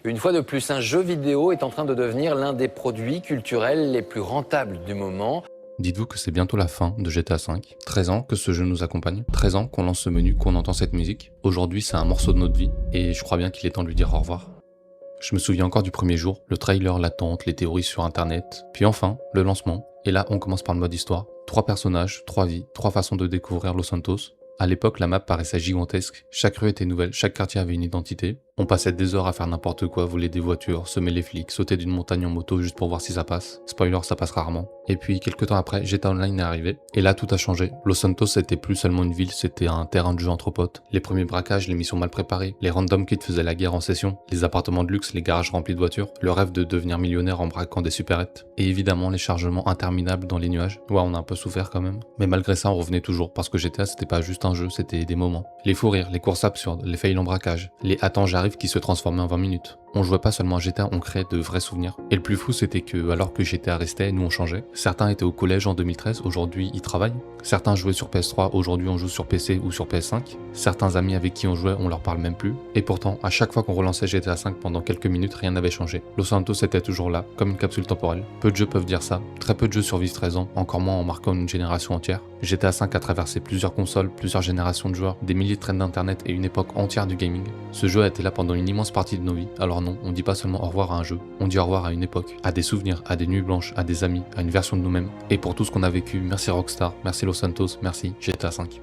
Une fois de plus, un jeu vidéo est en train de devenir l'un des produits culturels les plus rentables du moment. Dites-vous que c'est bientôt la fin de GTA V. 13 ans que ce jeu nous accompagne, 13 ans qu'on lance ce menu, qu'on entend cette musique. Aujourd'hui, c'est un morceau de notre vie, et je crois bien qu'il est temps de lui dire au revoir. Je me souviens encore du premier jour, le trailer, l'attente, les théories sur internet, puis enfin, le lancement. Et là, on commence par le mode histoire. 3 personnages, 3 vies, 3 façons de découvrir Los Santos. À l'époque, la map paraissait gigantesque, chaque rue était nouvelle, chaque quartier avait une identité. On passait des heures à faire n'importe quoi, voler des voitures, semer les flics, sauter d'une montagne en moto juste pour voir si ça passe. Spoiler, ça passe rarement. Et puis, quelques temps après, GTA Online est arrivé, et là tout a changé. Los Santos c'était plus seulement une ville, c'était un terrain de jeu entre potes. Les premiers braquages, les missions mal préparées, les random kids faisaient la guerre en session, les appartements de luxe, les garages remplis de voitures, le rêve de devenir millionnaire en braquant des supérettes. Et évidemment, les chargements interminables dans les nuages. Ouais, on a un peu souffert quand même. Mais malgré ça, on revenait toujours, parce que GTA c'était pas juste un jeu, c'était des moments. Les fous rires, les courses absurdes, les fails en braquage, les attends j'arrive qui se transformaient en 20 minutes. On jouait pas seulement à GTA, on créait de vrais souvenirs. Et le plus fou c'était que, alors que GTA restait, nous on changeait. Certains étaient au collège en 2013, aujourd'hui ils travaillent. Certains jouaient sur PS3, aujourd'hui on joue sur PC ou sur PS5. Certains amis avec qui on jouait, on leur parle même plus. Et pourtant, à chaque fois qu'on relançait GTA V pendant quelques minutes, rien n'avait changé. Los Santos était toujours là, comme une capsule temporelle. Peu de jeux peuvent dire ça. Très peu de jeux survivent 13 ans, encore moins en marquant une génération entière. GTA V a traversé plusieurs consoles, plusieurs générations de joueurs, des milliers de trends d'internet et une époque entière du gaming. Ce jeu a été là pendant une immense partie de nos vies, alors non, on dit pas seulement au revoir à un jeu, on dit au revoir à une époque, à des souvenirs, à des nuits blanches, à des amis, à une version de nous-mêmes. Et pour tout ce qu'on a vécu, merci Rockstar, merci Los Santos, merci GTA V.